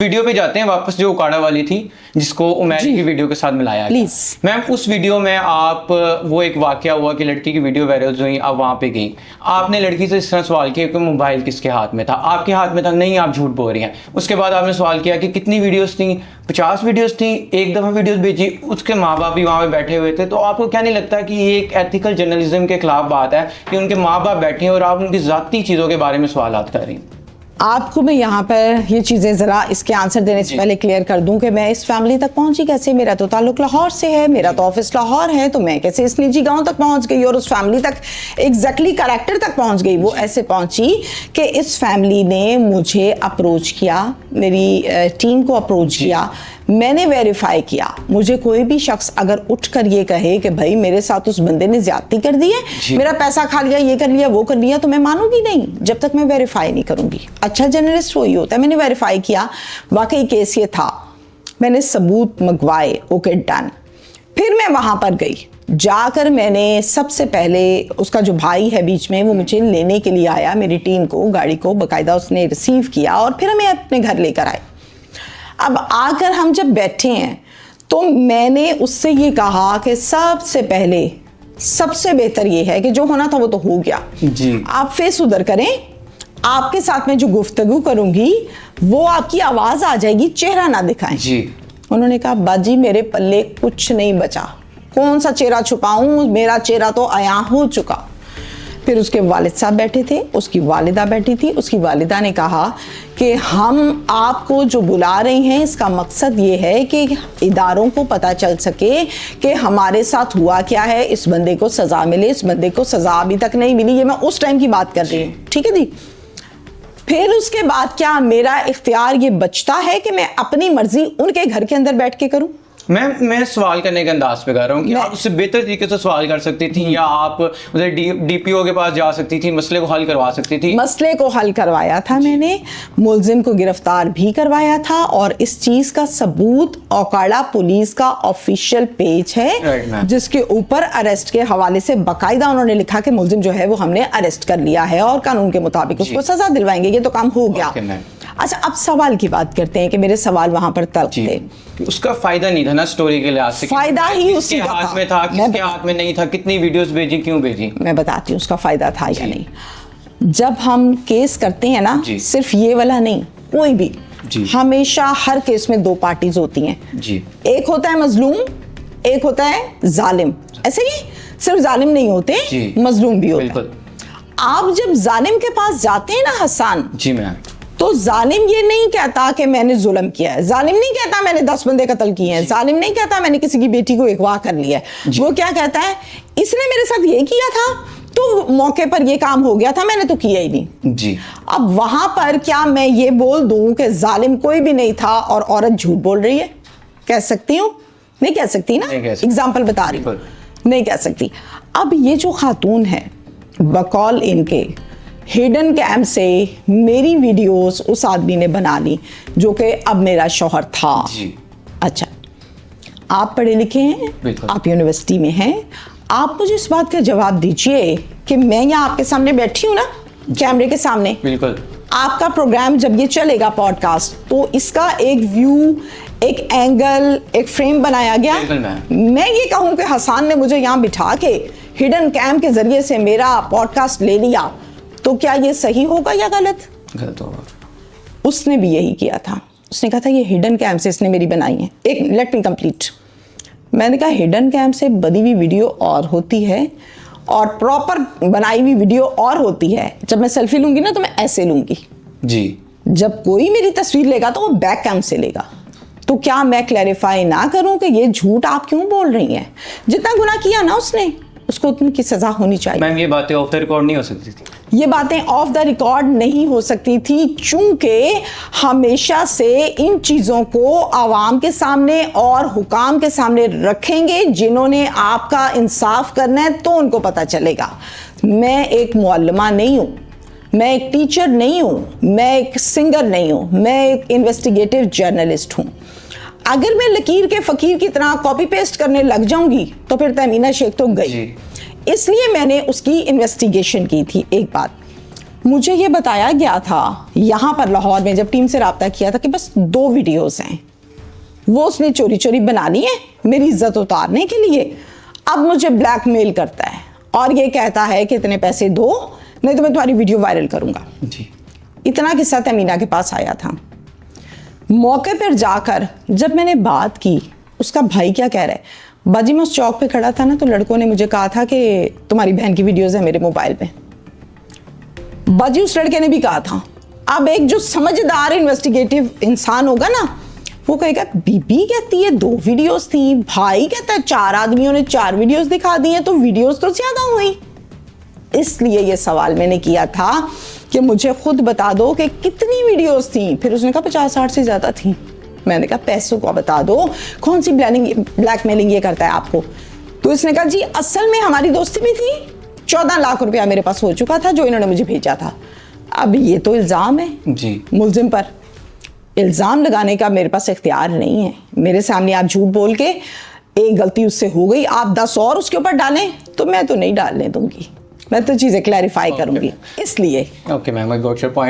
Video पे जाते हैं वापस, जो उकाड़ा वाली थी जिसको उमैर की वीडियो के साथ मिलाया है। प्लीज मैम उस वीडियो में आप वो एक वाकया हुआ कि लड़की की वीडियो वायरल हुई, आप वहाँ पे गई, आपने लड़की से इस तरह सवाल किया कि मोबाइल किसके हाथ में था, आपके हाथ में था, नहीं आप झूठ बोल रही हैं। उसके बाद आपने सवाल किया कि कितनी वीडियोस थी, 50 वीडियोस थी, एक दफ़ा वीडियोस भेजी, उसके माँ बाप भी वहाँ पे बैठे हुए थे। तो आपको क्या नहीं लगता कि ये एक एथिकल जर्नलिज्म के खिलाफ बात है कि उनके माँ बाप बैठे हैं और आप उनकी ज़ाती चीज़ों के बारे में सवाल कर रही हैं? आपको मैं यहाँ पर ये चीज़ें ज़रा इसके आंसर देने से पहले क्लियर कर दूं कि मैं इस फैमिली तक पहुँची कैसे। मेरा तो ताल्लुक लाहौर से है, मेरा तो ऑफिस लाहौर है, तो मैं कैसे इस निजी गांव तक पहुँच गई और उस फैमिली तक एग्जैक्टली कैरेक्टर तक पहुँच गई। वो ऐसे पहुँची कि इस फैमिली ने मुझे अप्रोच किया, मेरी टीम को अप्रोच किया, मैंने वेरीफाई किया। मुझे कोई भी शख्स अगर उठकर ये कहे कि भाई मेरे साथ उस बंदे ने ज्यादती कर दी है, मेरा पैसा खा लिया, ये कर लिया, वो कर लिया, तो मैं मानूंगी नहीं जब तक मैं वेरीफाई नहीं करूंगी। अच्छा जर्नलिस्ट वही होता है। मैंने वेरीफाई किया, वाकई केस ये था, मैंने सबूत मंगवाए, ओके डन। फिर मैं वहां पर गई, जाकर मैंने सबसे पहले उसका जो भाई है बीच में, वो मुझे लेने के लिए आया, मेरी टीम को, गाड़ी को बाकायदा उसने रिसीव किया और फिर हमें अपने घर लेकर आए। अब आकर हम जब बैठे हैं तो मैंने उससे ये कहा कि सबसे पहले सबसे बेहतर ये है कि जो होना था वो तो हो गया जी। आप फेस उधर करें, आपके साथ में जो गुफ्तगू करूंगी वो आपकी आवाज आ जाएगी, चेहरा ना दिखाएं जी। उन्होंने कहा बाजी मेरे पल्ले कुछ नहीं बचा, कौन सा चेहरा छुपाऊं, मेरा चेहरा तो आया हो चुका। फिर उसके वालिद साहब बैठे थे, उसकी वालिदा बैठी थी। उसकी वालिदा ने कहा कि हम आपको जो बुला रहे हैं इसका मकसद ये है कि इदारों को पता चल सके कि हमारे साथ हुआ क्या है, इस बंदे को सज़ा मिले। इस बंदे को सज़ा अभी तक नहीं मिली, ये मैं उस टाइम की बात कर रही हूँ, ठीक है जी। फिर उसके बाद क्या मेरा इख्तियार ये बचता है कि मैं अपनी मर्जी उनके घर के अंदर बैठ के करूँ? मैं सवाल करने के अंदाज पे कर रहा हूँ कि आप उससे बेहतर तरीके से सवाल कर सकती थी, या आप उधर डीपीओ के पास जा सकती थी, मसले को हल करवा सकती थी। मसले को हल करवाया था मैंने, मुलजिम को गिरफ्तार भी करवाया था, और इस चीज का सबूत औकाड़ा पुलिस का ऑफिशियल पेज है जिसके ऊपर अरेस्ट के हवाले से बाकायदा उन्होंने लिखा कि मुलजिम जो है वो हमने अरेस्ट कर लिया है और कानून के मुताबिक उसको सजा दिलवाएंगे। ये तो काम हो गया। अच्छा अब सवाल की बात करते हैं कि मेरे सवाल वहां पर तल्ख थे। उसका फायदा नहीं था ना स्टोरी के लिहाज से, फायदा ही उसके हाथ में था, किसके हाथ में नहीं था, कितनी वीडियोस भेजी, क्यों भेजी? मैं बताती हूँ उसका फायदा था या नहीं। जब हम केस करते हैं ना, सिर्फ ये वाला नहीं, कोई भी, हमेशा हर केस में दो पार्टीज होती हैं जी। एक होता है मजलूम, एक होता है जालिम। ऐसे ही सिर्फ जालिम नहीं होते, मजलूम भी होता है। आप जब जालिम के पास जाते हैं ना हसन जी मैम, तो जालिम ये नहीं कहता कि मैंने जुल्म किया है, जालिम नहीं कहता मैंने 10 बंदे कत्ल किए हैं, जालिम नहीं कहता मैंने किसी की बेटी को अगवा कर लिया है। वो क्या कहता है, इसने मेरे साथ ये किया था तो मौके पर ये काम हो गया था, मैंने तो किया ही नहीं जी। अब वहां पर क्या मैं ये बोल दूं कि जालिम कोई भी नहीं था और औरत झूठ बोल रही है? कह सकती हूँ? नहीं कह सकती ना, एग्जाम्पल बता रही हूँ, नहीं कह सकती। अब ये जो खातून है, बकौल इनके हिडन कैम से मेरी वीडियोस उस आदमी ने बना ली जो कि अब मेरा शौहर था जी। अच्छा आप पढ़े लिखे हैं, आप यूनिवर्सिटी में हैं, आप मुझे इस बात का जवाब दीजिए कि मैं यहाँ आपके सामने बैठी हूँ ना कैमरे के सामने, बिल्कुल आपका प्रोग्राम जब ये चलेगा पॉडकास्ट, तो इसका एक व्यू, एक एंगल, एक फ्रेम बनाया गया। मैं ये कहूँ कि हसन ने मुझे यहाँ बिठा के हिडन कैम के जरिए से मेरा पॉडकास्ट ले लिया, तो क्या ये सही होगा या गलत? गलत होगा। उसने भी यही किया था, उसने कहा था ये हिडन कैम से इसने मेरी बनाई है। एक लेट मी कंप्लीट। मैंने कहा हिडन कैम से बनी हुई वीडियो और होती है और प्रॉपर बनाई हुई वीडियो और होती है। जब मैं सेल्फी लूंगी ना तो मैं ऐसे लूंगी जी, जब कोई मेरी तस्वीर लेगा तो वो बैक कैम से लेगा। तो क्या मैं क्लैरिफाई ना करूं कि ये झूठ आप क्यों बोल रही हैं? जितना गुनाह किया ना उसने, उसको उतनी की सजा होनी चाहिए। मैम ये बातें ऑफ द रिकॉर्ड नहीं हो सकती थी, ये बातें ऑफ द रिकॉर्ड नहीं हो सकती थी चूंकि हमेशा से इन चीज़ों को आवाम के सामने और हुकाम के सामने रखेंगे। जिन्होंने आपका इंसाफ करना है तो उनको पता चलेगा। मैं एक मुअल्लिमा नहीं हूँ, मैं एक टीचर नहीं हूँ, मैं एक सिंगर नहीं हूँ, मैं एक इन्वेस्टिगेटिव जर्नलिस्ट हूँ। अगर मैं लकीर के फकीर की तरह कॉपी पेस्ट करने लग जाऊंगी तो फिर तहमीना शेख तो गई। इसलिए मैंने उसकी इन्वेस्टिगेशन की थी। एक बात, मुझे ये बताया गया था यहाँ पर लाहौर में, जब टीम से रब्ता किया था, कि बस 2 वीडियोस हैं, वो उसने चोरी चोरी बना ली है मेरी इज्जत उतारने के लिए। अब मुझे ब्लैकमेल करता है और ये कहता है कि इतने पैसे दो नहीं तो मैं तुम्हारी वीडियो वायरल करूंगा। जी। इतना किस्सा तमीना के पास आया था। मौके पर जाकर जब मैंने बात की, उसका भाई क्या कह रहा है, बाजी मैं उस चौक पे खड़ा था ना, तो लड़कों ने मुझे कहा था कि तुम्हारी बहन की वीडियोस है मेरे मोबाइल पे। बाजी उस लड़के ने भी कहा था। अब एक जो समझदार इन्वेस्टिगेटिव इंसान होगा ना, वो कहेगा बीबी कहती है 2 वीडियोस थी, भाई कहता है 4 आदमियों ने 4 वीडियोस दिखा दी हैं, तो वीडियोस तो ज्यादा हुई। इसलिए ये सवाल मैंने किया था कि मुझे खुद बता दो कि कितनी वीडियोस थी। फिर उसने कहा 50-60 से ज्यादा थी। मैंने कहा पैसों को बता दो, कौन सी ब्लैकमेलिंग ये करता है आपको। तो इसने कहा जी असल में हमारी दोस्ती भी थी, 14 लाख रुपया मेरे पास हो चुका था जो इन्होंने मुझे भेजा था। अब ये तो इल्जाम है जी। मुलजिम पर, इल्जाम लगाने का मेरे पास इख्तियार नहीं है। मेरे सामने आप झूठ बोल के, एक गलती उससे हो गई, आप 10 और उसके ऊपर डालें तो मैं तो नहीं डालने दूंगी, मैं तो चीजें क्लैरिफाई करूंगी। इसलिए okay ma'am, I got your point.